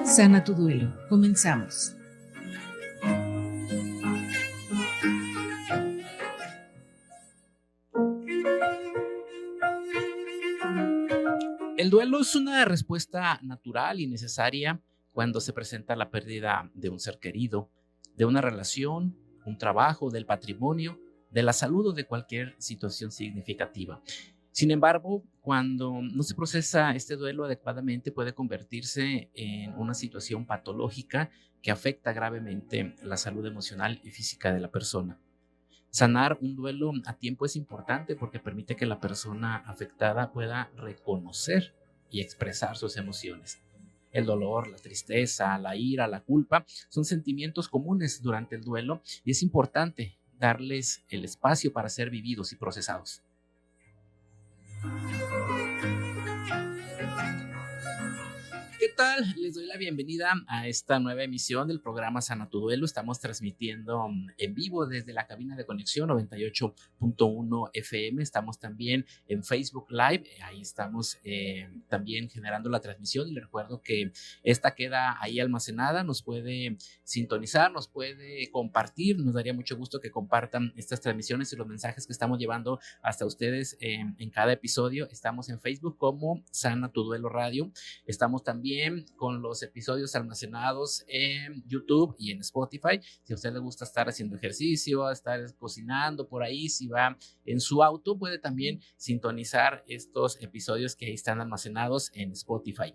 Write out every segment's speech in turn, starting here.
Sana tu duelo. Comenzamos. El duelo es una respuesta natural y necesaria cuando se presenta la pérdida de un ser querido, de una relación, un trabajo, del patrimonio, de la salud o de cualquier situación significativa. Sin embargo, cuando no se procesa este duelo adecuadamente, puede convertirse en una situación patológica que afecta gravemente la salud emocional y física de la persona. Sanar un duelo a tiempo es importante porque permite que la persona afectada pueda reconocer y expresar sus emociones. El dolor, la tristeza, la ira, la culpa son sentimientos comunes durante el duelo y es importante darles el espacio para ser vividos y procesados. ¿Qué tal? Les doy la bienvenida a esta nueva emisión del programa Sana tu Duelo. Estamos transmitiendo en vivo desde la cabina de conexión 98.1 FM. Estamos también en Facebook Live. Ahí estamos también generando la transmisión. Y les recuerdo que esta queda ahí almacenada. Nos puede sintonizar, nos puede compartir. Nos daría mucho gusto que compartan estas transmisiones y los mensajes que estamos llevando hasta ustedes en cada episodio. Estamos en Facebook como Sana tu Duelo Radio. Estamos también con los episodios almacenados en YouTube y en Spotify. Si a usted le gusta estar haciendo ejercicio, estar cocinando por ahí, si va en su auto, puede también sintonizar estos episodios que están almacenados en Spotify.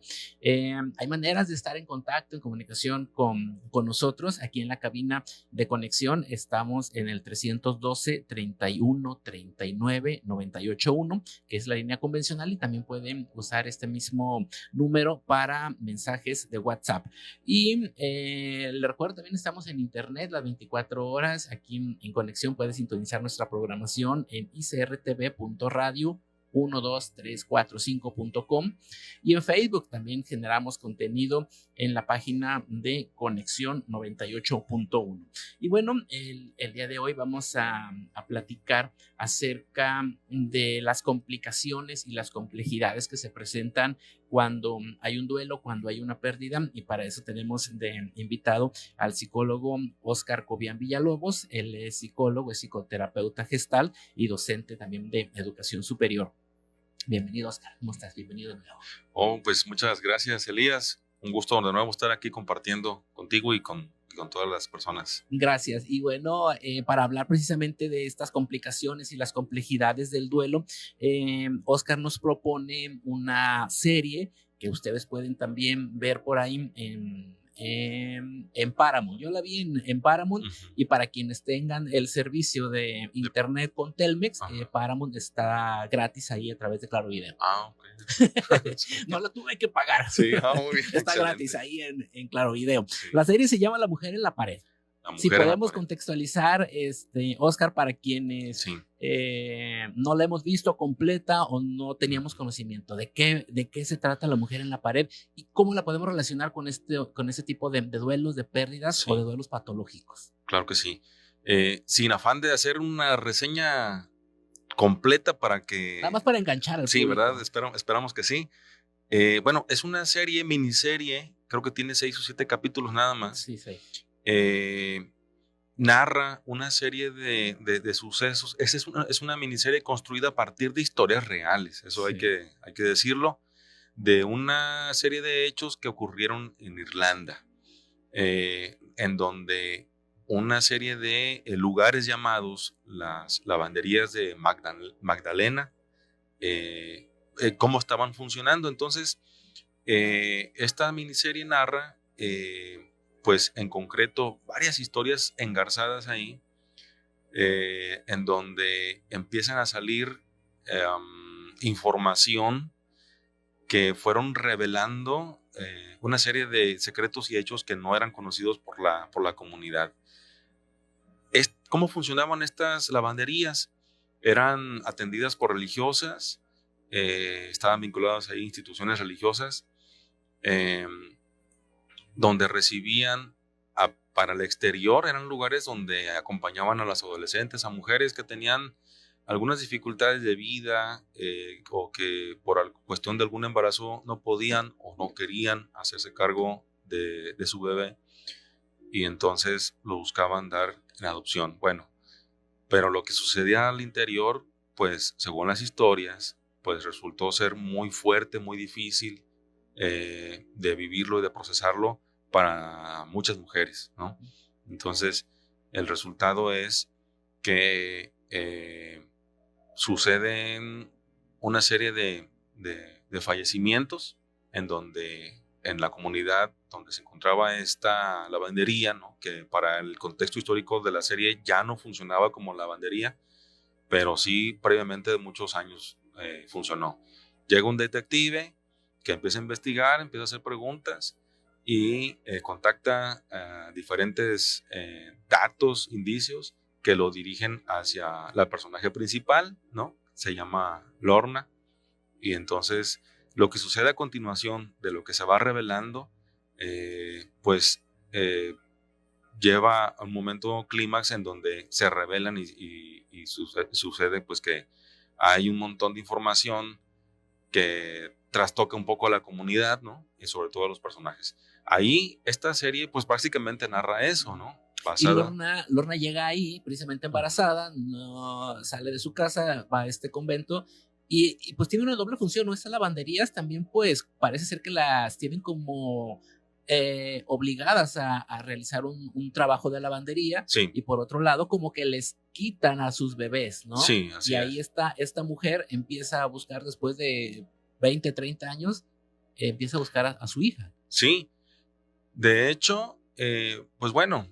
Hay maneras de estar en contacto, en comunicación con nosotros. Aquí en la cabina de conexión estamos en el 312 31 39 981, que es la línea convencional, y también pueden usar este mismo número para mensajes de WhatsApp. Y les recuerdo, también estamos en internet las 24 horas. Aquí en conexión puede sintonizar nuestra programación en icrtv.radio 12345.com, y en Facebook también generamos contenido en la página de Conexión 98.1. Y bueno, el día de hoy vamos a platicar acerca de las complicaciones y las complejidades que se presentan cuando hay un duelo, cuando hay una pérdida, y para eso tenemos de invitado al psicólogo Óscar Cobian Villalobos. Él es psicólogo, es psicoterapeuta gestal y docente también de educación superior. Bienvenido, Óscar. ¿Cómo estás? Bienvenido de nuevo. Pues muchas gracias, Elías. Un gusto de nuevo estar aquí compartiendo contigo y con todas las personas. Gracias. Y bueno, para hablar precisamente de estas complicaciones y las complejidades del duelo, Óscar nos propone una serie que ustedes pueden también ver por ahí en Paramount. Yo la vi en Paramount. Y para quienes tengan el servicio de internet con Telmex, Paramount está gratis ahí a través de Claro Video. Ok. No la tuve que pagar. Sí, muy bien. Está gratis ahí en Claro Video. Sí. La serie se llama La Mujer en la Pared. Si podemos contextualizar, Óscar, para quienes no la hemos visto completa o no teníamos conocimiento de qué se trata La Mujer en la Pared y cómo la podemos relacionar con ese tipo de duelos, de pérdidas o de duelos patológicos. Claro que sí. Sin afán de hacer una reseña completa para que... Nada más para enganchar al público. ¿verdad? Esperamos que sí. Bueno, es una miniserie, creo que tiene 6 o 7 capítulos nada más. Sí, 6. Narra una serie de sucesos. Es una miniserie construida a partir de historias reales, eso sí. hay que decirlo, de una serie de hechos que ocurrieron en Irlanda, en donde una serie de lugares llamados las lavanderías de Magdalena, cómo estaban funcionando. Entonces, esta miniserie narra pues en concreto varias historias engarzadas ahí, en donde empiezan a salir información que fueron revelando una serie de secretos y hechos que no eran conocidos por la comunidad. ¿Cómo funcionaban estas lavanderías? Eran atendidas por religiosas, estaban vinculadas a instituciones religiosas, donde recibían para el exterior. Eran lugares donde acompañaban a las adolescentes, a mujeres que tenían algunas dificultades de vida, o que por cuestión de algún embarazo no podían o no querían hacerse cargo de su bebé, y entonces lo buscaban dar en adopción. Bueno, pero lo que sucedía al interior, pues según las historias, pues resultó ser muy fuerte, muy difícil de vivirlo y de procesarlo para muchas mujeres, ¿no? Entonces, el resultado es que suceden una serie de fallecimientos en donde en la comunidad donde se encontraba esta lavandería, ¿no? Que para el contexto histórico de la serie ya no funcionaba como lavandería, pero sí previamente de muchos años funcionó. Llega un detective que empieza a investigar, empieza a hacer preguntas y contacta diferentes datos, indicios que lo dirigen hacia la personaje principal, ¿no? Se llama Lorna, y entonces lo que sucede a continuación de lo que se va revelando, pues lleva a un momento clímax en donde se revelan y sucede pues que hay un montón de información que trastoca un poco a la comunidad, ¿no? Y sobre todo a los personajes. Ahí esta serie pues básicamente narra eso, ¿no? Y Basada. Lorna llega ahí precisamente embarazada, no sale de su casa, va a este convento y pues tiene una doble función, ¿no? Estas lavanderías también pues parece ser que las tienen como obligadas a realizar un trabajo de lavandería, Sí, y por otro lado como que les quitan a sus bebés, ¿no? sí, Y así ahí es. está esta mujer, empieza a buscar después de 20, 30 años, empieza a buscar a su hija. Sí, de hecho, pues bueno,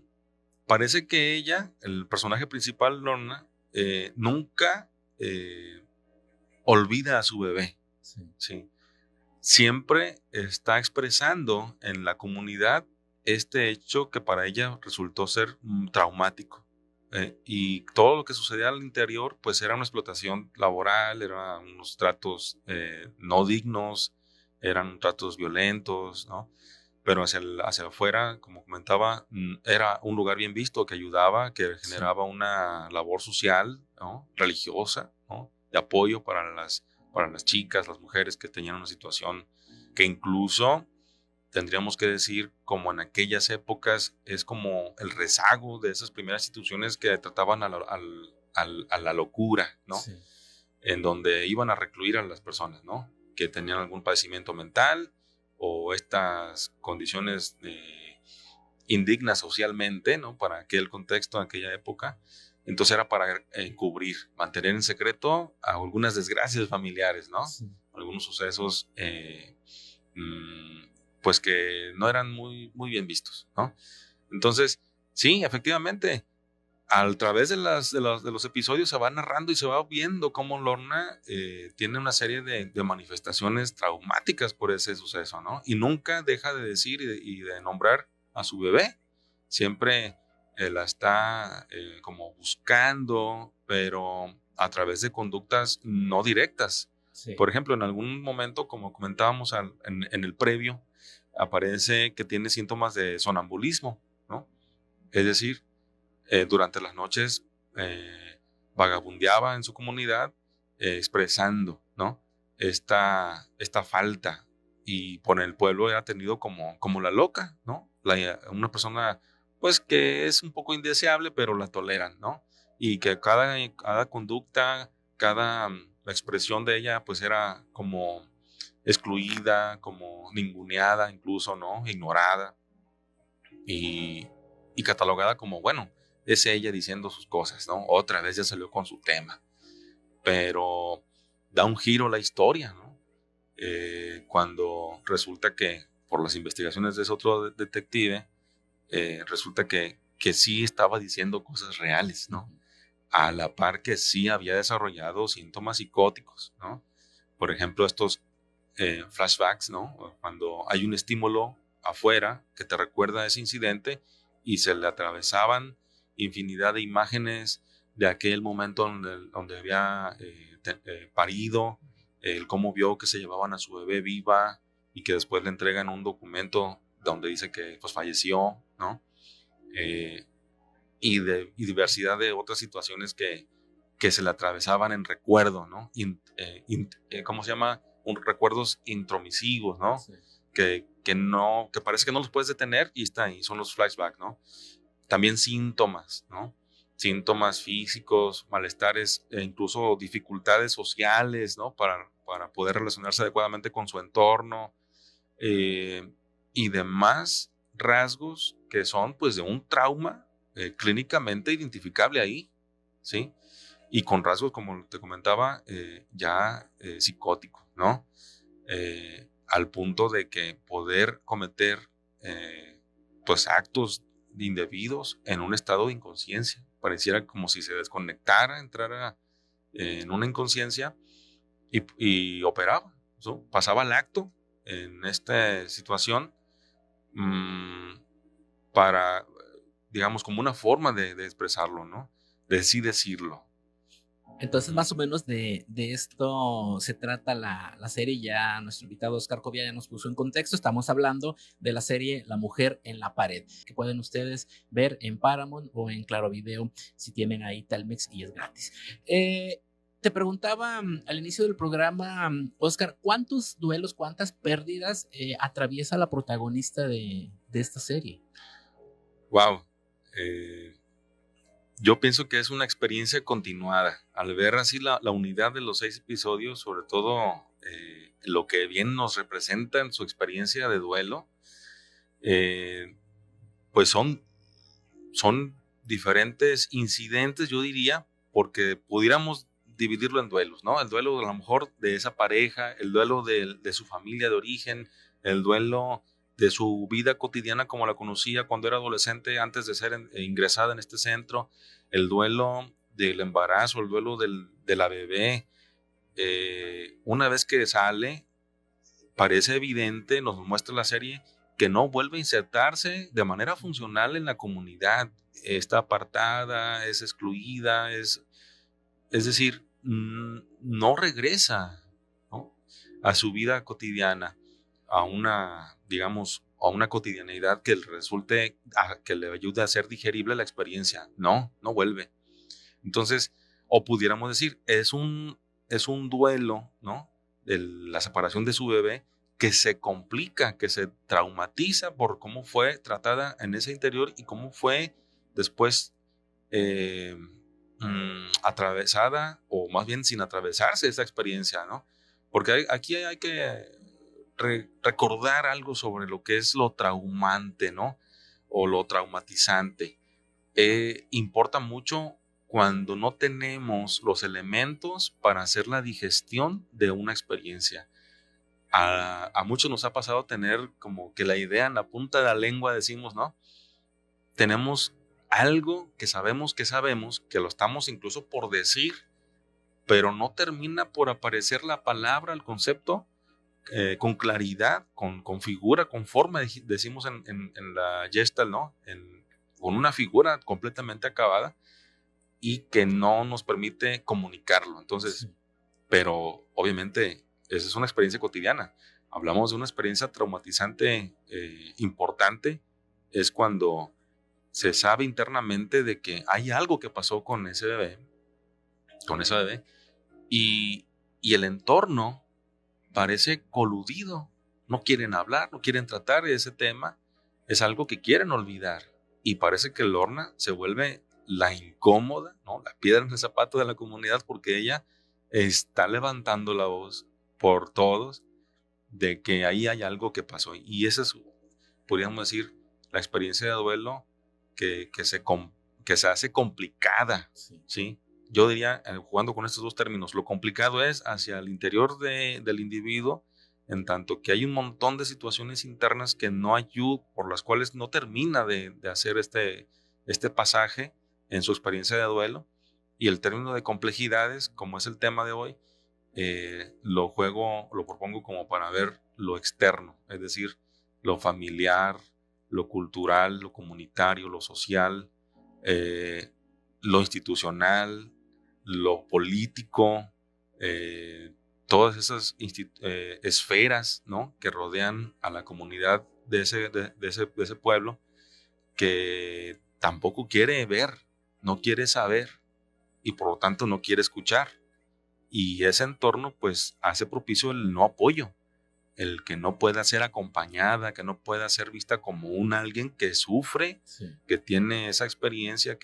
parece que ella, el personaje principal, Lorna, nunca olvida a su bebé. Sí. Sí. Siempre está expresando en la comunidad este hecho que para ella resultó ser traumático. Y todo lo que sucedía al interior, pues era una explotación laboral, eran unos tratos no dignos, eran tratos violentos, ¿no? Pero hacia afuera, como comentaba, era un lugar bien visto que ayudaba, que generaba una labor social, ¿no? Religiosa, ¿no? De apoyo para las chicas, las mujeres que tenían una situación que incluso tendríamos que decir, como en aquellas épocas, es como el rezago de esas primeras instituciones que trataban a la locura, ¿no? Sí. En donde iban a recluir a las personas, ¿no? Que tenían algún padecimiento mental o estas condiciones indignas socialmente, ¿no? Para aquel contexto, aquella época. Entonces era para encubrir, mantener en secreto algunas desgracias familiares, ¿no? Sí. Algunos sucesos, pues que no eran muy, muy bien vistos, ¿no? Entonces, sí, efectivamente, a través de los episodios se va narrando y se va viendo cómo Lorna tiene una serie de manifestaciones traumáticas por ese suceso, ¿no? Y nunca deja de decir y de nombrar a su bebé. Siempre la está como buscando, pero a través de conductas no directas. Sí. Por ejemplo, en algún momento, como comentábamos en el previo, aparece que tiene síntomas de sonambulismo, ¿no? Es decir, durante las noches vagabundeaba en su comunidad expresando, ¿no? Esta falta, y por el pueblo era tenido como la loca, ¿no? Una persona pues que es un poco indeseable, pero la toleran, ¿no? Y que cada conducta, cada expresión de ella pues era como excluida, como ninguneada incluso, ¿no? Ignorada y, y catalogada como, bueno, es ella diciendo sus cosas, ¿no? Otra vez ya salió con su tema, pero da un giro la historia, ¿no? Cuando resulta que, por las investigaciones de ese otro detective, resulta que sí estaba diciendo cosas reales, ¿no? A la par que sí había desarrollado síntomas psicóticos, ¿no? Por ejemplo, estos flashbacks, ¿no? Cuando hay un estímulo afuera que te recuerda ese incidente y se le atravesaban infinidad de imágenes de aquel momento donde había parido, el cómo vio que se llevaban a su bebé viva y que después le entregan un documento donde dice que pues falleció, ¿no? Y diversidad de otras situaciones que se le atravesaban en recuerdo, ¿no? ¿Cómo se llama? Recuerdos intromisivos, ¿no? Sí. que parece que no los puedes detener y está ahí, son los flashbacks, ¿no? También síntomas, ¿no? Síntomas físicos, malestares, e incluso dificultades sociales, ¿no? Para poder relacionarse adecuadamente con su entorno, y demás rasgos que son, pues, de un trauma clínicamente identificable ahí, ¿sí? Y con rasgos, como te comentaba, ya psicóticos, ¿no? Al punto de que poder cometer, pues, actos indebidos en un estado de inconsciencia. Pareciera como si se desconectara, entrara en una inconsciencia y operaba, ¿no? Pasaba al acto en esta situación, para, digamos, como una forma de expresarlo, ¿no? De sí decirlo. Entonces, más o menos de esto se trata la serie. Ya nuestro invitado Oscar Covia ya nos puso en contexto. Estamos hablando de la serie La Mujer en la Pared, que pueden ustedes ver en Paramount o en Claro Video si tienen ahí Telmex y es gratis. Te preguntaba al inicio del programa, Oscar, ¿cuántos duelos, cuántas pérdidas atraviesa la protagonista de esta serie? Wow. Yo pienso que es una experiencia continuada. Al ver así la unidad de los 6 episodios, sobre todo lo que bien nos representa en su experiencia de duelo, pues son diferentes incidentes, yo diría, porque pudiéramos dividirlo en duelos, ¿no? El duelo a lo mejor de esa pareja, el duelo de su familia de origen, el duelo de su vida cotidiana como la conocía cuando era adolescente antes de ser ingresada en este centro, el duelo del embarazo, el duelo de la bebé. Una vez que sale, parece evidente, nos muestra la serie, que no vuelve a insertarse de manera funcional en la comunidad. Está apartada, es excluida, es decir, no regresa, ¿no?, a su vida cotidiana, a una, digamos, a una cotidianidad que le resulte, que le ayude a hacer digerible la experiencia. No vuelve. Entonces, o pudiéramos decir, es un duelo, ¿no?, de la separación de su bebé, que se complica, que se traumatiza por cómo fue tratada en ese interior y cómo fue después atravesada, o más bien sin atravesarse esa experiencia, ¿no? Porque aquí hay que recordar algo sobre lo que es lo traumante, ¿no? O lo traumatizante. Importa mucho cuando no tenemos los elementos para hacer la digestión de una experiencia. A muchos nos ha pasado tener como que la idea en la punta de la lengua, decimos, ¿no? Tenemos algo que sabemos, que lo estamos incluso por decir, pero no termina por aparecer la palabra, el concepto, con claridad, con figura, con forma, decimos en la Gestalt, ¿no? Con una figura completamente acabada y que no nos permite comunicarlo. Entonces, sí. Pero obviamente esa es una experiencia cotidiana. Hablamos de una experiencia traumatizante importante, es cuando se sabe internamente de que hay algo que pasó con ese bebé, y el entorno parece coludido. No quieren hablar, no quieren tratar de ese tema, es algo que quieren olvidar. Y parece que Lorna se vuelve la incómoda, ¿no?, la piedra en el zapato de la comunidad, porque ella está levantando la voz por todos de que ahí hay algo que pasó. Y esa es, podríamos decir, la experiencia de duelo que se hace complicada, ¿sí? Yo diría, jugando con estos dos términos, lo complicado es hacia el interior del individuo, en tanto que hay un montón de situaciones internas que no ayudan, por las cuales no termina de hacer este pasaje en su experiencia de duelo. Y el término de complejidades, como es el tema de hoy, lo propongo como para ver lo externo, es decir, lo familiar, lo cultural, lo comunitario, lo social, lo institucional, lo político, todas esas esferas, ¿no?, que rodean a la comunidad de ese pueblo, que tampoco quiere ver, no quiere saber y por lo tanto no quiere escuchar. Y ese entorno pues hace propicio el no apoyo. el que no pueda ser acompañada, que no pueda ser vista como alguien que sufre, que tiene esa experiencia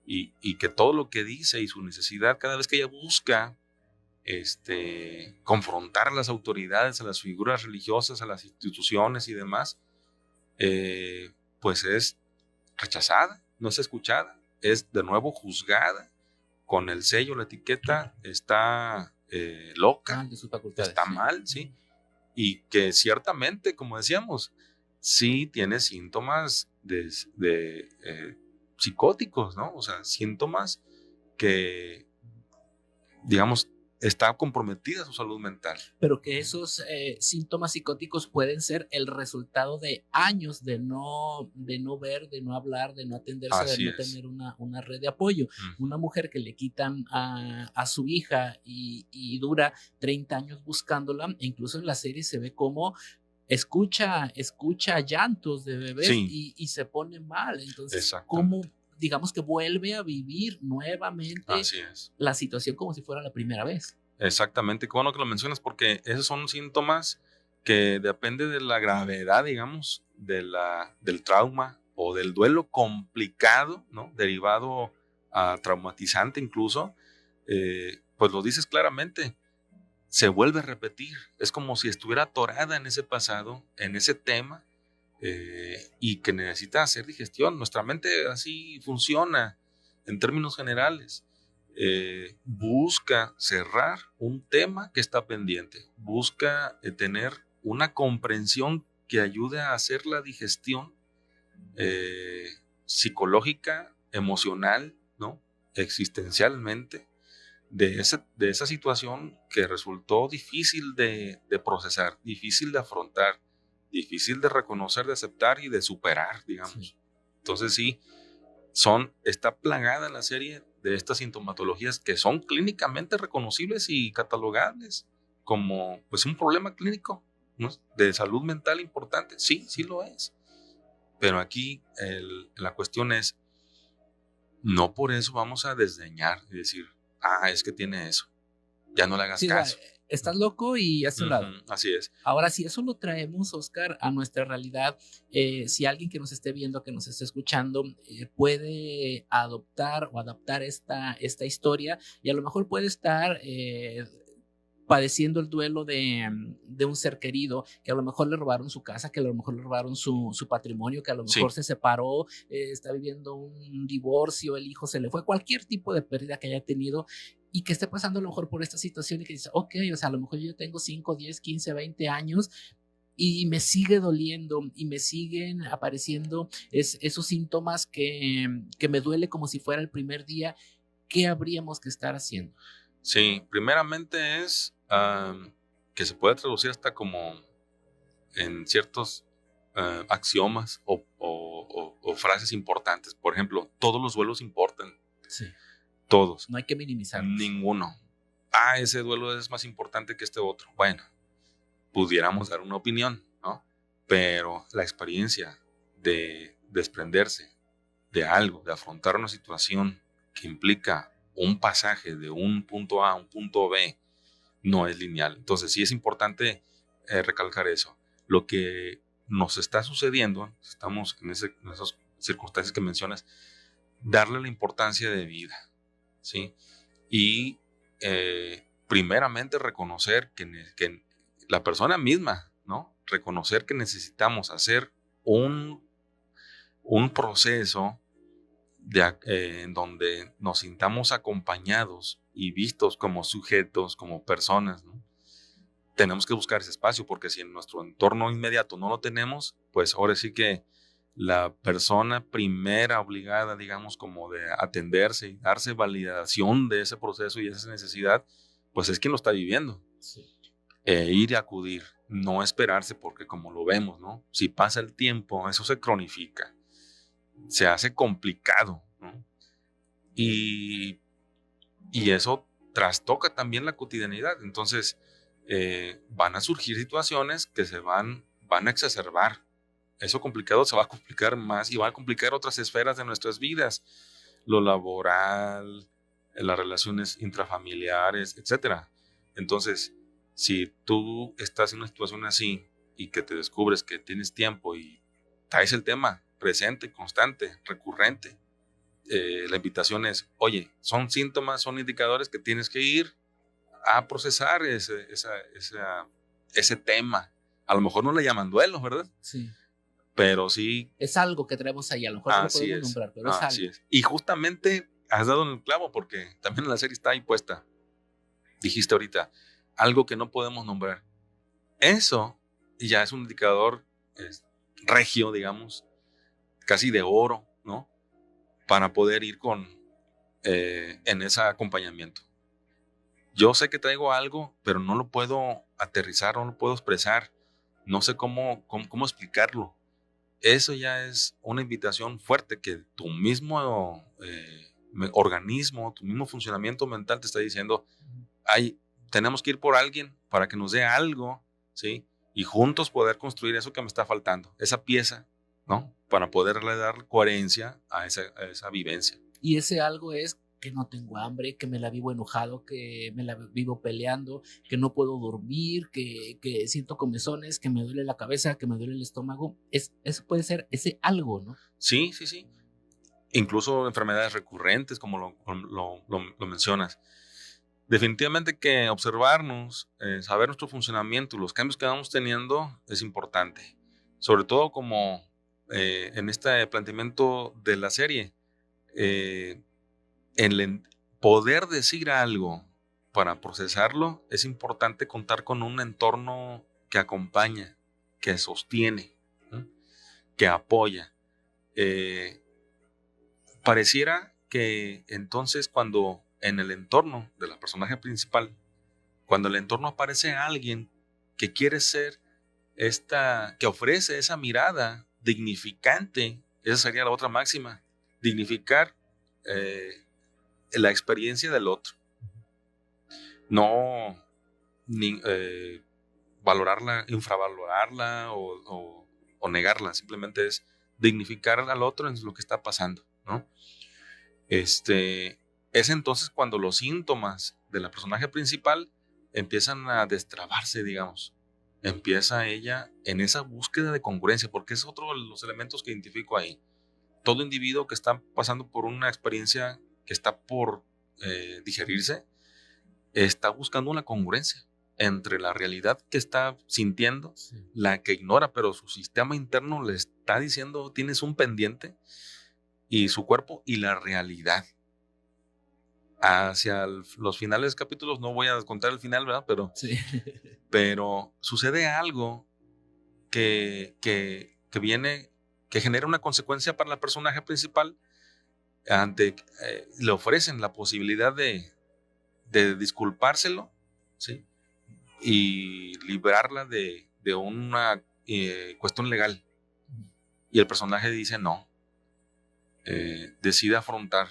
y que todo lo que dice y su necesidad, cada vez que ella busca confrontar a las autoridades, a las figuras religiosas, a las instituciones y demás, pues es rechazada, no es escuchada, es de nuevo juzgada con el sello, la etiqueta, está loca, de sus facultades, está mal, ¿sí? Y que ciertamente, como decíamos, sí tiene síntomas de psicóticos, ¿no? O sea, síntomas que, digamos, está comprometida su salud mental. Pero que esos síntomas psicóticos pueden ser el resultado de años de no ver, de no hablar, de no atenderse, Así de no tener una red de apoyo. Una mujer que le quitan a su hija y dura 30 años buscándola, e incluso en la serie se ve cómo escucha llantos de bebés, sí, y se pone mal. Entonces, ¿cómo, digamos, que vuelve a vivir nuevamente la situación como si fuera la primera vez? Exactamente, qué bueno que lo mencionas, porque esos son síntomas que depende de la gravedad, digamos, del trauma o del duelo complicado, ¿no? Derivado a traumatizante incluso, pues lo dices claramente, se vuelve a repetir, es como si estuviera atorada en ese pasado, en ese tema, y que necesita hacer digestión. Nuestra mente así funciona en términos generales. Busca cerrar un tema que está pendiente, busca tener una comprensión que ayude a hacer la digestión psicológica, emocional, ¿no? Existencialmente de esa situación que resultó difícil de procesar, difícil de afrontar, difícil de reconocer, de aceptar y de superar, digamos. Sí. Entonces sí, está plagada la serie de estas sintomatologías que son clínicamente reconocibles y catalogables como pues un problema clínico, ¿no? De salud mental importante. Sí, sí lo es. Pero aquí la cuestión es, no por eso vamos a desdeñar y decir, es que tiene eso, ya no le hagas caso. Estás loco y hazte un lado. Así es. Ahora, si eso lo traemos, Oscar, a nuestra realidad, si alguien que nos esté viendo, que nos esté escuchando, puede adoptar o adaptar esta historia, y a lo mejor puede estar padeciendo el duelo de un ser querido, que a lo mejor le robaron su casa, que a lo mejor le robaron su patrimonio, que a lo mejor se separó, está viviendo un divorcio, el hijo se le fue, cualquier tipo de pérdida que haya tenido, y que esté pasando a lo mejor por esta situación y que dice, ok, o sea, a lo mejor yo tengo 5, 10, 15, 20 años y me sigue doliendo y me siguen apareciendo esos síntomas que me duele como si fuera el primer día. ¿Qué habríamos que estar haciendo? Sí, primeramente es que se puede traducir hasta como en ciertos axiomas o frases importantes. Por ejemplo, todos los duelos importan. Sí. Todos. No hay que minimizarlos. Ninguno. Ese duelo es más importante que este otro. Bueno, pudiéramos dar una opinión, ¿no? Pero la experiencia de desprenderse de algo, de afrontar una situación que implica un pasaje de un punto A a un punto B, no es lineal. Entonces sí es importante recalcar eso. Lo que nos está sucediendo, estamos en esas circunstancias que mencionas, darle la importancia de vida, ¿sí? Y primeramente reconocer que la persona misma, ¿no? Reconocer que necesitamos hacer un proceso en donde nos sintamos acompañados y vistos como sujetos, como personas, ¿no? Tenemos que buscar ese espacio, porque si en nuestro entorno inmediato no lo tenemos, pues ahora sí que la persona primera obligada, digamos, como de atenderse y darse validación de ese proceso y esa necesidad, pues es quien lo está viviendo. Sí. Ir y acudir, no esperarse, porque como lo vemos, ¿no? Si pasa el tiempo, eso se cronifica, se hace complicado, ¿no? Y eso trastoca también la cotidianidad. Entonces, van a surgir situaciones que se van a exacerbar. Eso complicado se va a complicar más y va a complicar otras esferas de nuestras vidas, lo laboral, las relaciones intrafamiliares, etc. Entonces, Si tú estás en una situación así y que te descubres que tienes tiempo y traes el tema presente, constante, recurrente, la invitación es, oye, son síntomas, son indicadores que tienes que ir a procesar ese tema. A lo mejor no le llaman duelo, ¿verdad? Sí. Pero sí. Es algo que traemos ahí, a lo mejor no lo podemos nombrar, pero es algo. Así es. Y justamente has dado en el clavo porque también en la serie está ahí puesta. Dijiste ahorita, algo que no podemos nombrar. Eso ya es un indicador regio, digamos, casi de oro, ¿no? Para poder ir en ese acompañamiento. Yo sé que traigo algo, pero no lo puedo aterrizar, no lo puedo expresar. No sé cómo explicarlo. Eso ya es una invitación fuerte que tu mismo organismo, tu mismo funcionamiento mental te está diciendo, tenemos que ir por alguien para que nos dé algo, ¿sí? Y juntos poder construir eso que me está faltando, esa pieza, ¿no? Para poderle dar coherencia a esa vivencia. Y ese algo es que no tengo hambre, que me la vivo enojado, que me la vivo peleando, que no puedo dormir, que siento comezones, que me duele la cabeza, que me duele el estómago. Eso puede ser ese algo, ¿no? Sí. Incluso enfermedades recurrentes, como lo mencionas. Definitivamente que observarnos, saber nuestro funcionamiento y los cambios que vamos teniendo es importante. Sobre todo como en este planteamiento de la serie, poder decir algo para procesarlo, es importante contar con un entorno que acompaña, que sostiene, ¿no? Que apoya. Pareciera que entonces cuando en el entorno de la personaje principal, cuando en el entorno aparece alguien que quiere ser que ofrece esa mirada dignificante, esa sería la otra máxima, dignificar la experiencia del otro, no valorarla, infravalorarla o negarla, simplemente es dignificar al otro en lo que está pasando, ¿no? Es entonces cuando los síntomas de la personaje principal empiezan a destrabarse, digamos. Empieza ella en esa búsqueda de congruencia, porque es otro de los elementos que identifico ahí. Todo individuo que está pasando por una experiencia que está por digerirse, está buscando una congruencia entre la realidad que está sintiendo, sí, la que ignora, pero su sistema interno le está diciendo, tienes un pendiente, y su cuerpo y la realidad. Hacia los finales de capítulos, no voy a contar el final, ¿verdad? Sí. Pero sucede algo que viene, que genera una consecuencia para la personaje principal. Le ofrecen la posibilidad de disculpárselo, ¿sí? Y librarla de una cuestión legal. Y el personaje dice no. Decide afrontar.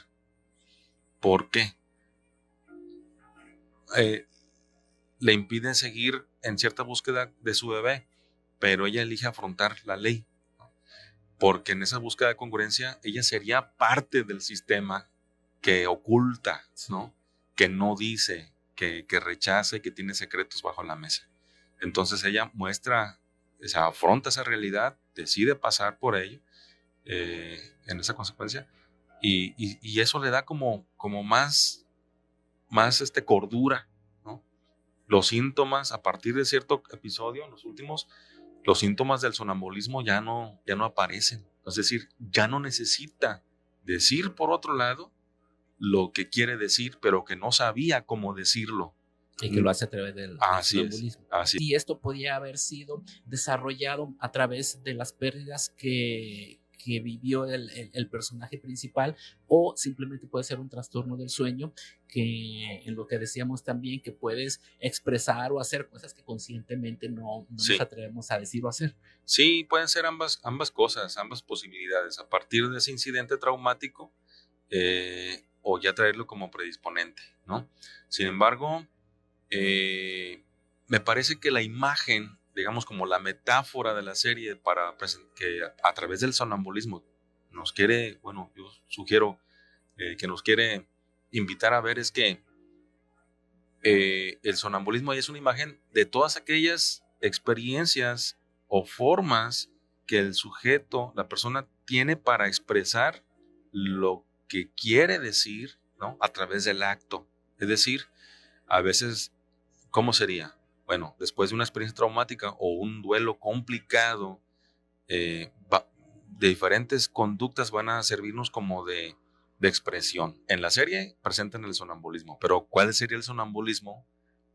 ¿Por qué? Le impiden seguir en cierta búsqueda de su bebé, pero ella elige afrontar la ley, porque en esa búsqueda de congruencia ella sería parte del sistema que oculta, ¿no? Que no dice, que rechaza y que tiene secretos bajo la mesa. Entonces ella afronta esa realidad, decide pasar por ello en esa consecuencia y eso le da como más cordura, ¿no? Los síntomas, a partir de cierto episodio, los últimos, los síntomas del sonambulismo ya no aparecen. Es decir, ya no necesita decir por otro lado lo que quiere decir, pero que no sabía cómo decirlo. Y que lo hace a través del sonambulismo. Así es. Y esto podía haber sido desarrollado a través de las pérdidas que vivió el personaje principal, o simplemente puede ser un trastorno del sueño, que en lo que decíamos también, que puedes expresar o hacer cosas que conscientemente no nos atrevemos a decir o hacer. Sí, pueden ser ambas cosas, ambas posibilidades, a partir de ese incidente traumático o ya traerlo como predisponente, ¿no? Sin embargo, me parece que la imagen, digamos como la metáfora de la serie que a través del sonambulismo nos quiere, bueno, yo sugiero que nos quiere invitar a ver es que el sonambulismo es una imagen de todas aquellas experiencias o formas que el sujeto, la persona, tiene para expresar lo que quiere decir, ¿no? A través del acto. Es decir, a veces, ¿cómo sería? Bueno, después de una experiencia traumática o un duelo complicado, de diferentes conductas van a servirnos como de expresión. En la serie presentan el sonambulismo, pero ¿cuál sería el sonambulismo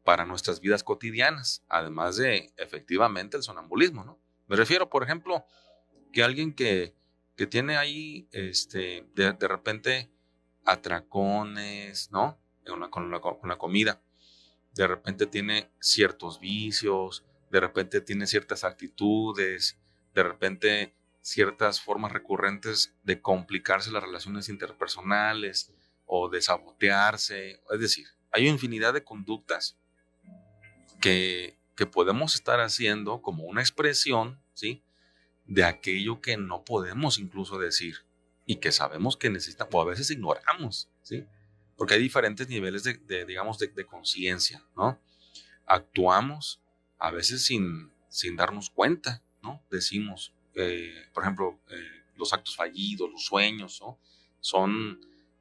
para nuestras vidas cotidianas? Además de, efectivamente, el sonambulismo, ¿no? Me refiero, por ejemplo, que alguien que tiene ahí, de repente, atracones, ¿no? Con la comida. De repente tiene ciertos vicios, de repente tiene ciertas actitudes, de repente ciertas formas recurrentes de complicarse las relaciones interpersonales o de sabotearse. Es decir, hay infinidad de conductas que podemos estar haciendo como una expresión, ¿sí? De aquello que no podemos incluso decir y que sabemos que necesitamos, o a veces ignoramos, ¿sí? Porque hay diferentes niveles digamos, de conciencia, ¿no? Actuamos a veces sin darnos cuenta, ¿no? Decimos, por ejemplo, los actos fallidos, los sueños, ¿no? Son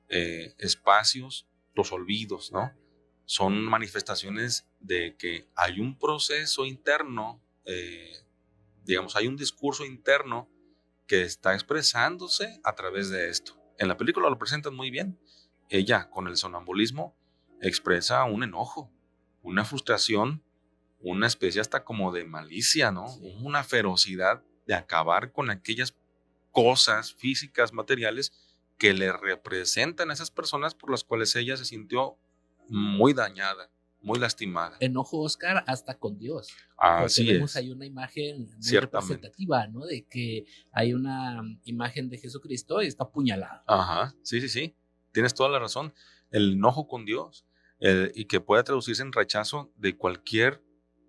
espacios, los olvidos, ¿no? Son manifestaciones de que hay un proceso interno, digamos, hay un discurso interno que está expresándose a través de esto. En la película lo presentan muy bien. Ella, con el sonambulismo, expresa un enojo, una frustración, una especie hasta como de malicia, ¿no? Sí. Una ferocidad de acabar con aquellas cosas físicas, materiales, que le representan a esas personas por las cuales ella se sintió muy dañada, muy lastimada. Enojo, Oscar, hasta con Dios. Así tenemos es. ahí una imagen muy representativa, ¿no? De que hay una imagen de Jesucristo y está apuñalado. Ajá, sí. Tienes toda la razón. El enojo con Dios, y que puede traducirse en rechazo de cualquier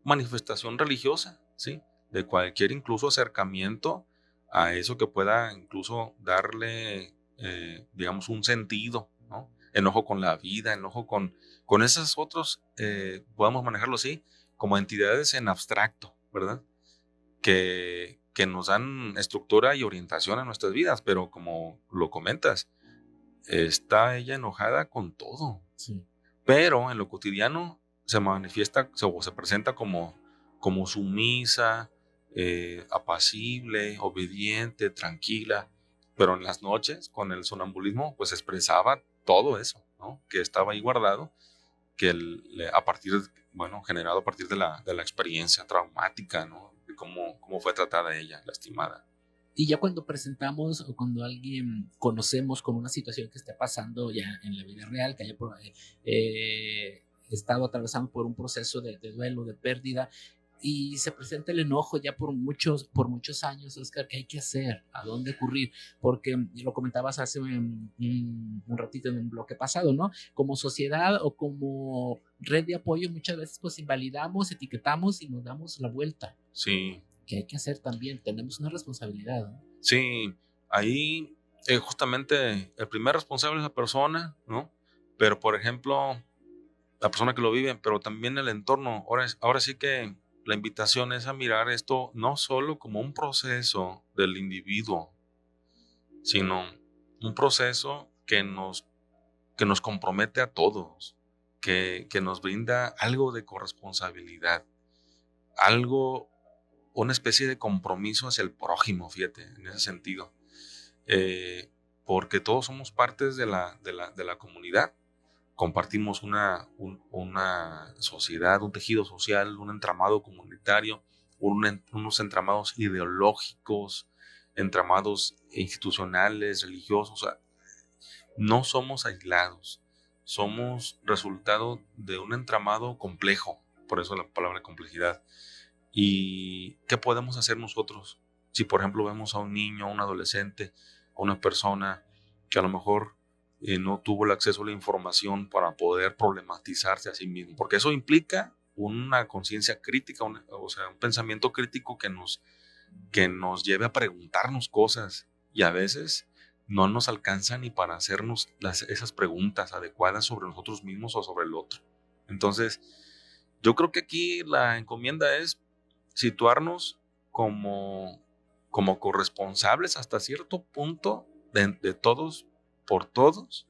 manifestación religiosa, ¿sí? De cualquier incluso acercamiento a eso que pueda incluso darle, digamos, un sentido, ¿no? Enojo con la vida, enojo con esos otros, podemos manejarlo así, como entidades en abstracto, ¿verdad? Que nos dan estructura y orientación a nuestras vidas, pero como lo comentas, está ella enojada con todo. Sí. Pero en lo cotidiano se manifiesta o se presenta como sumisa, apacible, obediente, tranquila. Pero en las noches, con el sonambulismo, pues expresaba todo eso, ¿no? Que estaba ahí guardado, que generado a partir de la experiencia traumática, ¿no? De cómo fue tratada ella, lastimada. Y ya cuando presentamos o cuando alguien conocemos con una situación que esté pasando ya en la vida real, que haya estado atravesando por un proceso de duelo, de pérdida, y se presenta el enojo ya por muchos años, Oscar, ¿qué hay que hacer? ¿A dónde ocurrir? Porque lo comentabas hace un ratito en un bloque pasado, ¿no? Como sociedad o como red de apoyo muchas veces pues invalidamos, etiquetamos y nos damos la vuelta. Sí. ¿Qué hay que hacer también? Tenemos una responsabilidad, ¿no? Sí, ahí justamente el primer responsable es la persona, ¿no? Pero, por ejemplo, la persona que lo vive, pero también el entorno. Ahora sí que la invitación es a mirar esto no solo como un proceso del individuo, sino un proceso que nos compromete a todos, que nos brinda algo de corresponsabilidad, una especie de compromiso hacia el prójimo, fíjate, en ese sentido. Porque todos somos partes de la comunidad. Compartimos una sociedad, un tejido social, un entramado comunitario, unos entramados ideológicos, entramados institucionales, religiosos. O sea, no somos aislados, somos resultado de un entramado complejo, por eso la palabra complejidad. ¿Y qué podemos hacer nosotros? Si, por ejemplo, vemos a un niño, a un adolescente, a una persona que a lo mejor no tuvo el acceso a la información para poder problematizarse a sí mismo, porque eso implica una conciencia crítica, o sea, un pensamiento crítico que nos lleve a preguntarnos cosas, y a veces no nos alcanza ni para hacernos esas preguntas adecuadas sobre nosotros mismos o sobre el otro. Entonces, yo creo que aquí la encomienda es situarnos como corresponsables hasta cierto punto de todos por todos.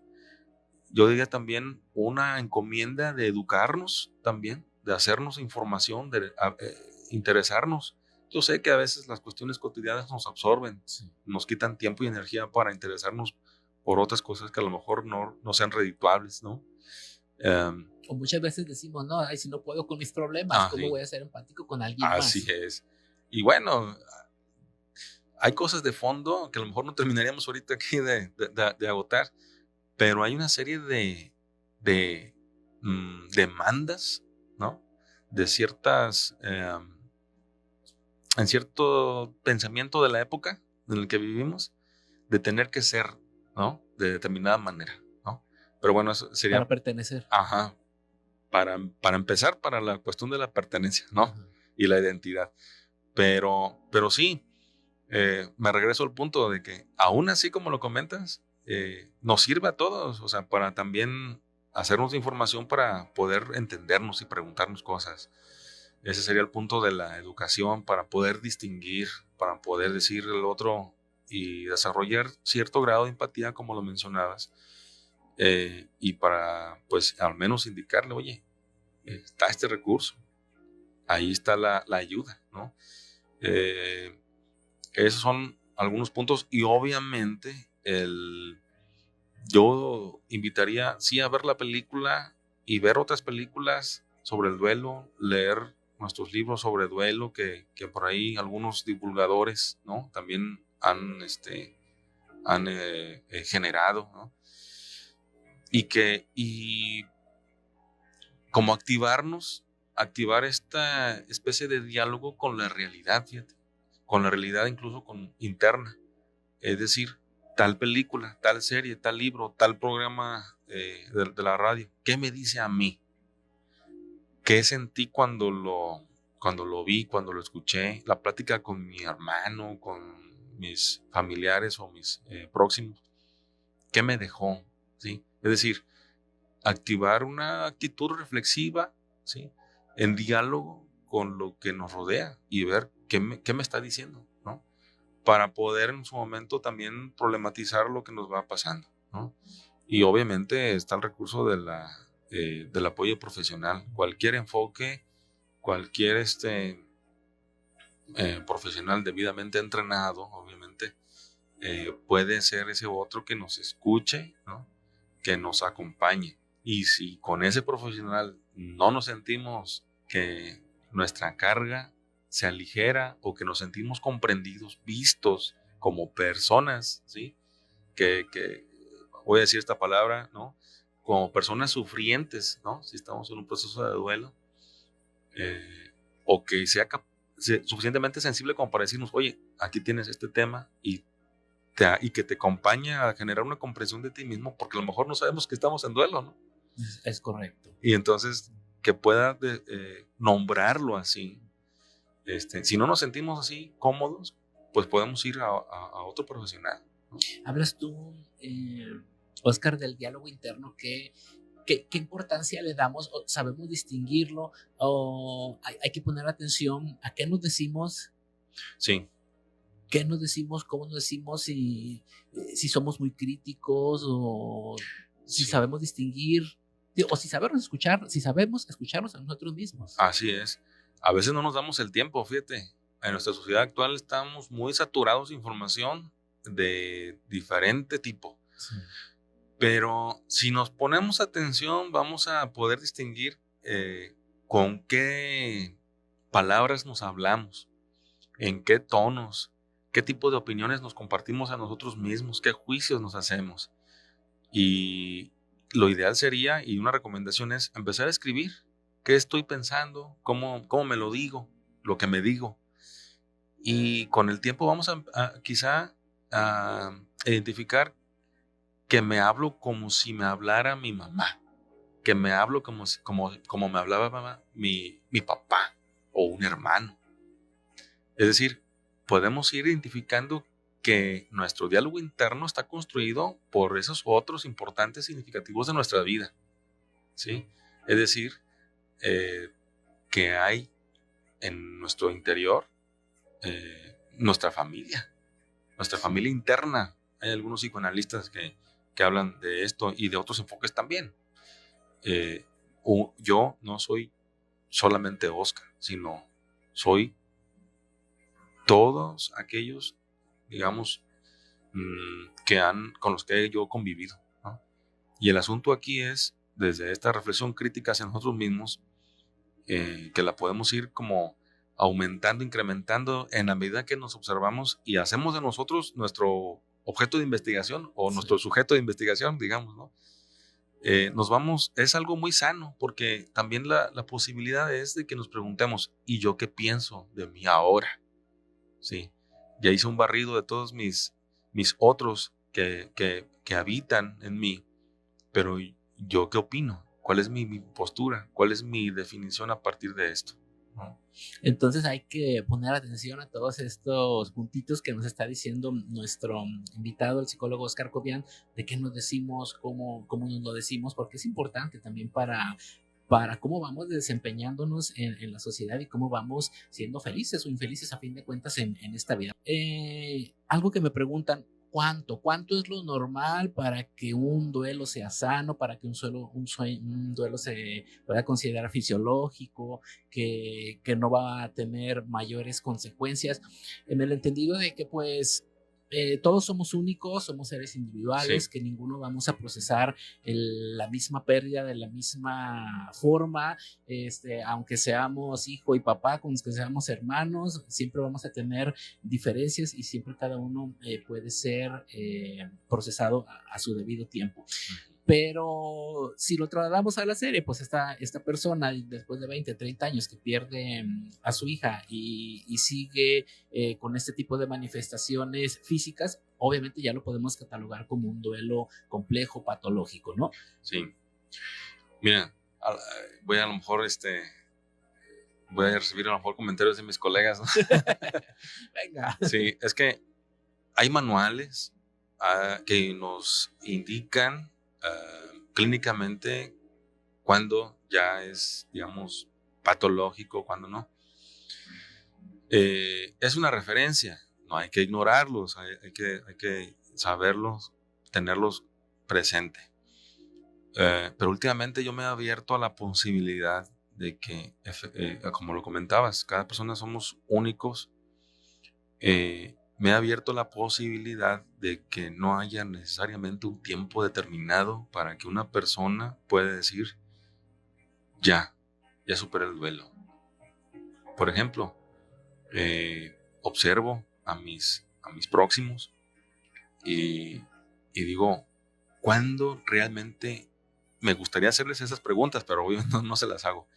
Yo diría también una encomienda de educarnos también, de hacernos información, de interesarnos. Yo sé que a veces las cuestiones cotidianas nos absorben, Sí. nos quitan tiempo y energía para interesarnos por otras cosas que a lo mejor no sean redituables, ¿no? O muchas veces decimos, no, ay, si no puedo con mis problemas, ¿cómo Sí. voy a ser empático con alguien Así más? es. Y bueno, hay cosas de fondo que a lo mejor no terminaríamos ahorita aquí de agotar, pero hay una serie de demandas, ¿no? De ciertas, en cierto pensamiento de la época en el que vivimos, de tener que ser, ¿no? De determinada manera, ¿no? Pero bueno, eso sería, Para pertenecer. ajá, para empezar, para la cuestión de la pertenencia, ¿no? Ajá. Y la identidad. Pero sí, me regreso al punto de que aún así como lo comentas, nos sirve a todos, o sea, para también hacernos información para poder entendernos y preguntarnos cosas. Ese sería el punto de la educación, para poder distinguir, para poder decir el otro y desarrollar cierto grado de empatía, como lo mencionabas, y para, pues, al menos indicarle, oye, está este recurso, ahí está la ayuda, ¿no? Esos son algunos puntos y obviamente yo invitaría sí a ver la película y ver otras películas sobre el duelo, leer nuestros libros sobre duelo que por ahí algunos divulgadores, ¿no? También han generado, ¿no? Y como activar esta especie de diálogo con la realidad, fíjate, con la realidad incluso interna. Es decir, tal película, tal serie, tal libro, tal programa de la radio, ¿qué me dice a mí? ¿Qué sentí cuando lo vi, cuando lo escuché? La plática con mi hermano, con mis familiares o mis próximos, ¿qué me dejó? ¿Sí? Es decir, activar una actitud reflexiva, ¿sí? En diálogo con lo que nos rodea y ver qué me está diciendo, ¿no? Para poder en su momento también problematizar lo que nos va pasando, ¿no? Y obviamente está el recurso del apoyo profesional. Cualquier enfoque, cualquier profesional debidamente entrenado, obviamente, puede ser ese otro que nos escuche, ¿no? Que nos acompañe. Y si con ese profesional no nos sentimos que nuestra carga se aligera o que nos sentimos comprendidos, vistos como personas, ¿sí? Que voy a decir esta palabra, ¿no? Como personas sufrientes, ¿no? Si estamos en un proceso de duelo, o que sea suficientemente sensible como para decirnos, oye, aquí tienes este tema y que te acompaña a generar una comprensión de ti mismo, porque a lo mejor no sabemos que estamos en duelo, ¿no? Es correcto. Y entonces que pueda nombrarlo así. Si no nos sentimos así cómodos, pues podemos ir a otro profesional, ¿no? Hablas tú, Oscar, del diálogo interno. ¿Qué importancia le damos? ¿O sabemos distinguirlo? ¿O hay que poner atención a qué nos decimos? Sí. ¿Qué nos decimos? ¿Cómo nos decimos? Si somos muy críticos o si Sí. sabemos distinguir, o si sabemos escucharnos a nosotros mismos. Así es. A veces no nos damos el tiempo, fíjate. En nuestra sociedad actual estamos muy saturados de información de diferente tipo. Sí. Pero si nos ponemos atención, vamos a poder distinguir con qué palabras nos hablamos, en qué tonos, qué tipo de opiniones nos compartimos a nosotros mismos, qué juicios nos hacemos. Y lo ideal sería, y una recomendación es, empezar a escribir. ¿Qué estoy pensando? ¿Cómo me lo digo? Lo que me digo. Y con el tiempo vamos quizá a identificar que me hablo como si me hablara mi mamá, que me hablo como me hablaba mi papá o un hermano. Es decir, podemos ir identificando que nuestro diálogo interno está construido por esos otros importantes significativos de nuestra vida, ¿sí? Es decir, que hay en nuestro interior, nuestra familia interna. Hay algunos psicoanalistas que hablan de esto y de otros enfoques también. Yo no soy solamente Oscar, sino soy todos aquellos, digamos, con los que yo he convivido, ¿no? Y el asunto aquí es, desde esta reflexión crítica hacia nosotros mismos, que la podemos ir como aumentando, incrementando en la medida que nos observamos y hacemos de nosotros nuestro objeto de investigación o nuestro sujeto de investigación, digamos, ¿no? Es algo muy sano, porque también la posibilidad es de que nos preguntemos, ¿y yo qué pienso de mí ahora? Sí, ya hice un barrido de todos mis otros que habitan en mí, pero ¿yo qué opino? ¿Cuál es mi postura? ¿Cuál es mi definición a partir de esto? ¿No? Entonces hay que poner atención a todos estos puntitos que nos está diciendo nuestro invitado, el psicólogo Oscar Cobian, de qué nos decimos, cómo nos lo decimos, porque es importante también para cómo vamos desempeñándonos en la sociedad y cómo vamos siendo felices o infelices a fin de cuentas en esta vida. Algo que me preguntan, ¿cuánto es lo normal para que un duelo sea sano, para que un duelo se pueda considerar fisiológico, que no va a tener mayores consecuencias? En el entendido de que pues todos somos únicos, somos seres individuales, sí, que ninguno vamos a procesar la misma pérdida de la misma forma, aunque seamos hijo y papá, con los que seamos hermanos, siempre vamos a tener diferencias y siempre cada uno puede ser procesado a su debido tiempo. Pero si lo trasladamos a la serie, pues esta persona, después de 20, 30 años que pierde a su hija y sigue con este tipo de manifestaciones físicas, obviamente ya lo podemos catalogar como un duelo complejo, patológico, ¿no? Sí. Mira, voy a lo mejor voy a recibir a lo mejor comentarios de mis colegas, ¿no? Venga. Sí, es que hay manuales que nos indican clínicamente cuando ya es, digamos, patológico, cuando no. Es una referencia, no hay que ignorarlos, hay que saberlos, tenerlos presente. Pero últimamente yo me he abierto a la posibilidad de que, como lo comentabas, cada persona somos únicos. Me ha abierto la posibilidad de que no haya necesariamente un tiempo determinado para que una persona pueda decir, ya superé el duelo. Por ejemplo, observo a mis próximos y digo, ¿cuándo realmente? Me gustaría hacerles esas preguntas, pero obviamente no se las hago.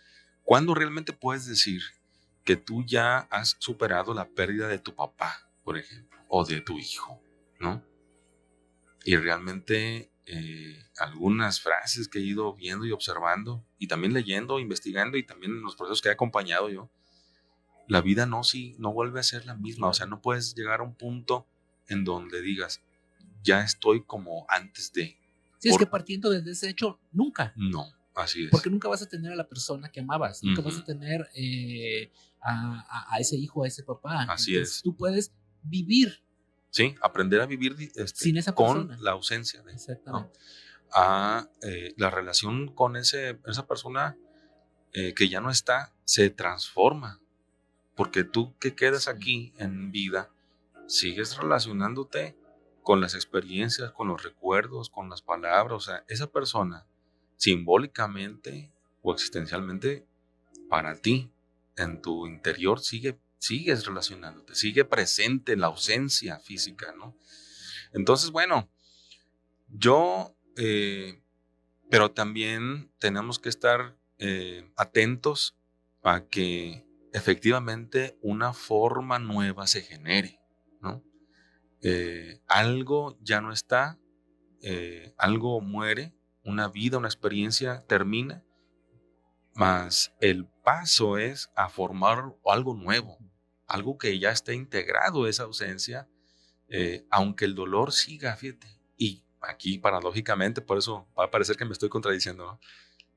¿Cuándo realmente puedes decir que tú ya has superado la pérdida de tu papá, por ejemplo, o de tu hijo, ¿no? Y realmente algunas frases que he ido viendo y observando, y también leyendo, investigando, y también en los procesos que he acompañado yo, la vida no vuelve a ser la misma. O sea, no puedes llegar a un punto en donde digas, ya estoy como antes de. Sí, es que partiendo desde ese hecho, nunca. No, así es. Porque nunca vas a tener a la persona que amabas, nunca vas a tener a ese hijo, a ese papá. Así Entonces, es. Tú puedes vivir. Sí, aprender a vivir sin esa con persona. la ausencia. Exactamente. ¿No? La relación con esa persona que ya no está se transforma. Porque tú que quedas aquí en vida, sigues relacionándote con las experiencias, con los recuerdos, con las palabras. O sea, esa persona simbólicamente o existencialmente para ti, en tu interior, sigues relacionándote, sigue presente la ausencia física, ¿no? Entonces, bueno, pero también tenemos que estar atentos a que efectivamente una forma nueva se genere, ¿no? Algo ya no está, algo muere, una vida, una experiencia termina, mas el paso es a formar algo nuevo, algo que ya esté integrado esa ausencia, aunque el dolor siga, fíjate. Y aquí paradójicamente, por eso va a parecer que me estoy contradiciendo, ¿no?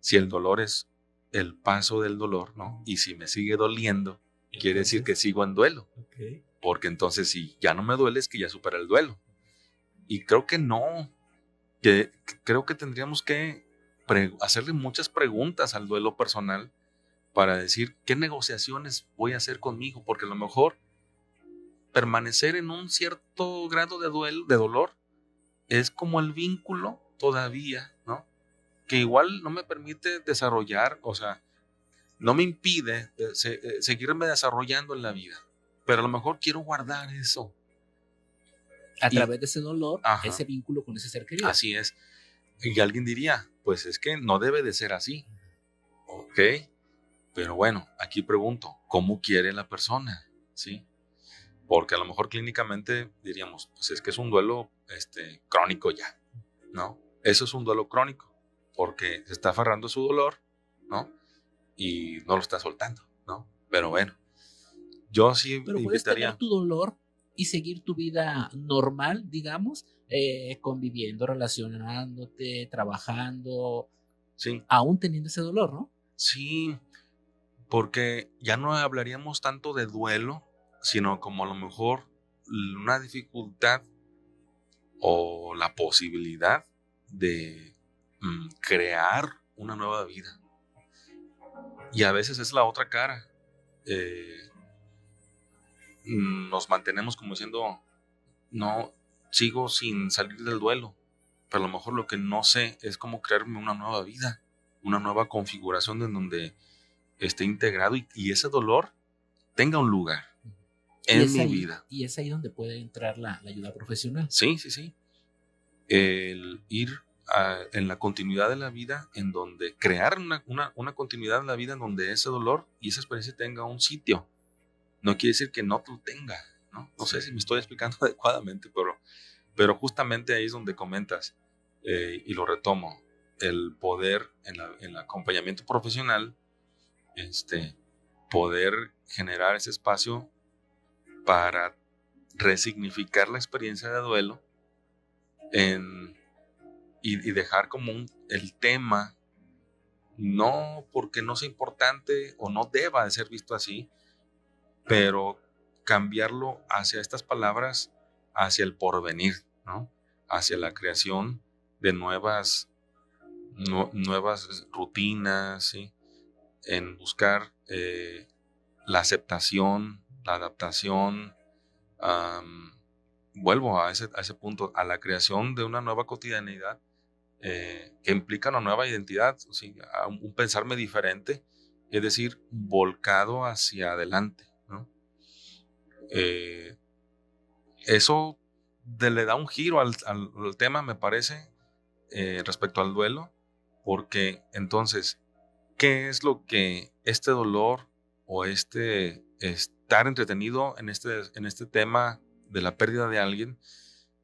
Si el dolor es el paso del dolor, ¿no? Y si me sigue doliendo, quiere decir Entonces, que sigo en duelo. ok. Porque entonces si ya no me duele es que ya supera el duelo. Y creo que no, creo que tendríamos que hacerle muchas preguntas al duelo personal para decir qué negociaciones voy a hacer conmigo, porque a lo mejor permanecer en un cierto grado de duelo, de dolor, es como el vínculo todavía, ¿no? Que igual no me permite desarrollar, o sea, no me impide seguirme desarrollando en la vida, pero a lo mejor quiero guardar eso. A Y, través de ese dolor, ajá, ese vínculo con ese ser querido. así es. Y alguien diría, pues es que no debe de ser así. Ok, pero bueno, aquí pregunto, ¿cómo quiere la persona? ¿Sí? Porque a lo mejor clínicamente diríamos, pues es que es un duelo crónico ya, ¿no? Eso es un duelo crónico, porque se está aferrando a su dolor, ¿no? Y no lo está soltando, ¿no? Pero bueno, yo sí Pero puedes tener invitaría, tu dolor y seguir tu vida normal, digamos, conviviendo, relacionándote, trabajando, sí, aún teniendo ese dolor, ¿no? sí, porque ya no hablaríamos tanto de duelo, sino como a lo mejor una dificultad o la posibilidad de crear una nueva vida. Y a veces es la otra cara. Nos mantenemos como diciendo, no, sigo sin salir del duelo, pero a lo mejor lo que no sé es cómo crearme una nueva vida, una nueva configuración en donde esté integrado y ese dolor tenga un lugar en mi vida. Y es ahí donde puede entrar la ayuda profesional. Sí, sí, sí. El ir en la continuidad de la vida, en donde crear una continuidad en la vida en donde ese dolor y esa experiencia tenga un sitio. No quiere decir que no lo tenga, ¿no? No sé si me estoy explicando adecuadamente, pero justamente ahí es donde comentas, y lo retomo, el poder en el acompañamiento profesional, poder generar ese espacio para resignificar la experiencia de duelo y dejar como el tema, no porque no sea importante o no deba de ser visto así, pero cambiarlo hacia estas palabras, hacia el porvenir, ¿no? Hacia la creación de nuevas rutinas, ¿sí? En buscar la aceptación, la adaptación. Vuelvo a ese punto, a la creación de una nueva cotidianidad que implica una nueva identidad, ¿sí? A un pensarme diferente, es decir, volcado hacia adelante, ¿no? Eso le da un giro al tema, me parece, respecto al duelo, porque entonces, ¿qué es lo que este dolor o estar entretenido en este tema de la pérdida de alguien,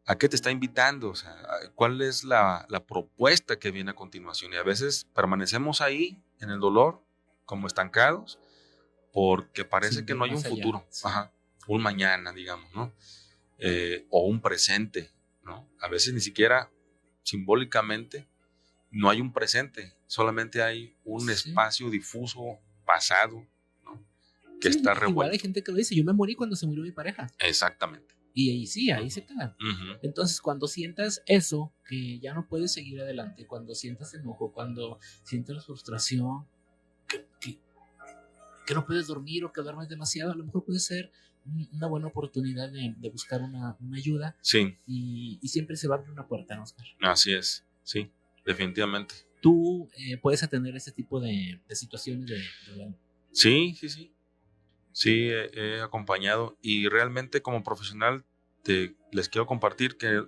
a qué te está invitando? O sea, ¿cuál es la propuesta que viene a continuación? Y a veces permanecemos ahí en el dolor, como estancados, porque parece Sin que ver no hay un más allá. futuro, Sí. ajá, un mañana, digamos, ¿no? O un presente, ¿no? A veces ni siquiera simbólicamente no hay un presente, solamente hay un Sí. espacio difuso, pasado, ¿no? Que Sí, está igual hay revuelto. gente que lo dice, yo me morí cuando se murió mi pareja. Exactamente. Y ahí sí, ahí se quedan. Uh-huh. Entonces, cuando sientas eso, que ya no puedes seguir adelante, cuando sientas enojo, cuando sientas frustración, que, que no puedes dormir o que duermes demasiado, a lo mejor puede ser una buena oportunidad de buscar una ayuda. Sí. Y siempre se va a abrir una puerta, ¿no, Oscar? Así es, sí, definitivamente. Tú puedes atender ese tipo de situaciones de Sí, sí, sí. Sí, he acompañado y realmente como profesional les quiero compartir que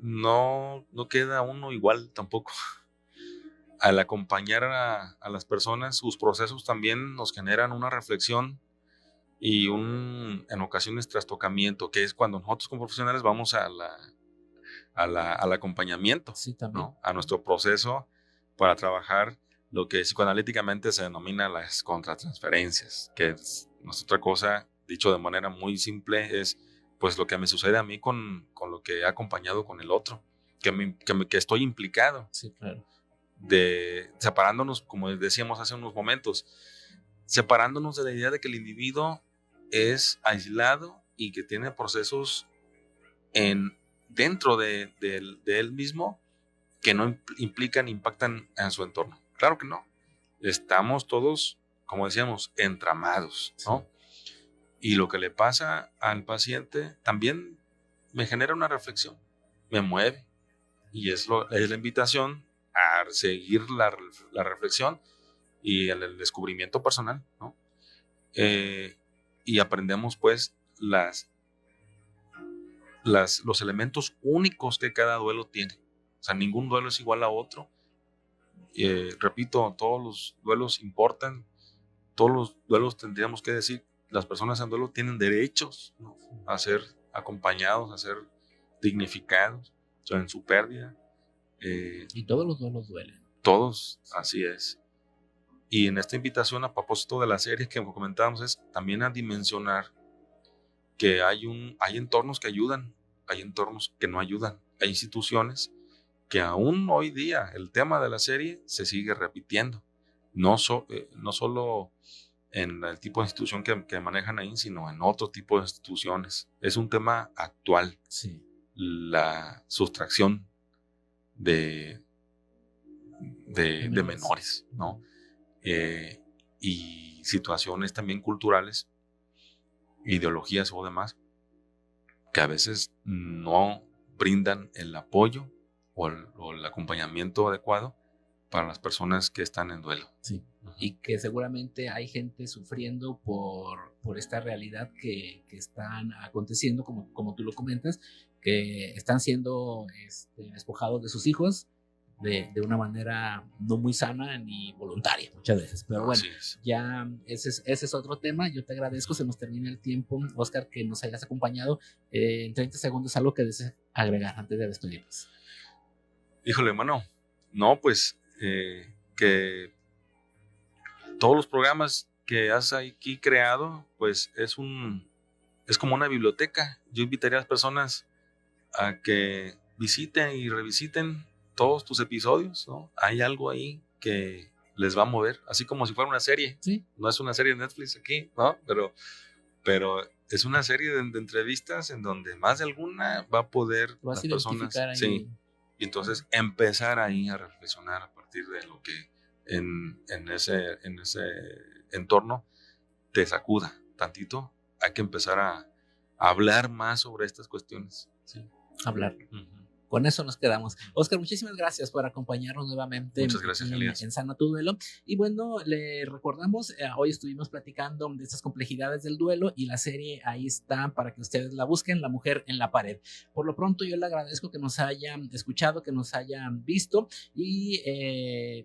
no queda uno igual tampoco. Al acompañar a las personas, sus procesos también nos generan una reflexión y en ocasiones trastocamiento, que es cuando nosotros como profesionales vamos al acompañamiento, sí, también. ¿no? A nuestro proceso para trabajar lo que psicoanalíticamente se denomina las contratransferencias, que es otra cosa, dicho de manera muy simple, es pues lo que me sucede a mí con lo que he acompañado con el otro, que estoy implicado. Sí, claro. separándonos, como decíamos hace unos momentos, separándonos de la idea de que el individuo es aislado y que tiene procesos dentro de él mismo que no impactan en su entorno. Claro que no. Estamos todos, como decíamos, entramados, ¿no? Sí. Y lo que le pasa al paciente también me genera una reflexión, me mueve. Y es la invitación a seguir la reflexión y el descubrimiento personal, ¿no? Y aprendemos pues los elementos únicos que cada duelo tiene. O sea, ningún duelo es igual a otro. Repito, todos los duelos importan. Todos los duelos tendríamos que decir, las personas en duelo tienen derechos, ¿no? A ser acompañados, a ser dignificados, o sea, en su pérdida. Y todos los duelos duelen. Todos, así es. Y en esta invitación, a propósito de la serie que comentábamos, es también a dimensionar que hay entornos que ayudan, hay entornos que no ayudan, hay instituciones que aún hoy día el tema de la serie se sigue repitiendo, no solo en el tipo de institución que manejan ahí, sino en otro tipo de instituciones. Es un tema actual, sí. La sustracción de menores, ¿no? Y situaciones también culturales, ideologías o demás, que a veces no brindan el apoyo o el acompañamiento adecuado para las personas que están en duelo. Sí. Y que seguramente hay gente sufriendo por esta realidad que están aconteciendo, como tú lo comentas, que están siendo despojados de sus hijos de una manera no muy sana ni voluntaria muchas veces. Pero bueno, ya ese es otro tema. Yo te agradezco, se nos termina el tiempo, Oscar, que nos hayas acompañado. En 30 segundos, algo que desees agregar antes de despedirnos. Híjole, hermano, no, pues que todos los programas que has aquí creado, pues es como una biblioteca. Yo invitaría a las personas a que visiten y revisiten todos tus episodios, ¿no? Hay algo ahí que les va a mover, así como si fuera una serie. Sí. No es una serie de Netflix aquí, ¿no? Pero es una serie de entrevistas en donde más de alguna va a poder las personas. Ahí. Sí. Y entonces empezar ahí a reflexionar a partir de lo que en ese entorno te sacuda tantito. Hay que empezar a hablar más sobre estas cuestiones. Sí. Hablar. Con eso nos quedamos. Oscar, muchísimas gracias por acompañarnos nuevamente. Muchas gracias, Elías. En Sana tu Duelo. Y bueno, le recordamos, hoy estuvimos platicando de estas complejidades del duelo y la serie ahí está para que ustedes la busquen, La Mujer en la Pared. Por lo pronto, yo le agradezco que nos hayan escuchado, que nos hayan visto y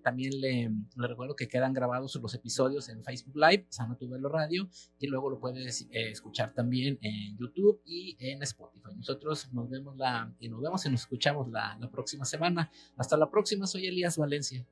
también le recuerdo que quedan grabados los episodios en Facebook Live, Sana tu Duelo Radio, y luego lo puedes escuchar también en YouTube y en Spotify. Nosotros nos vemos y nos escuchamos la próxima semana. Hasta la próxima, soy Elías Valencia.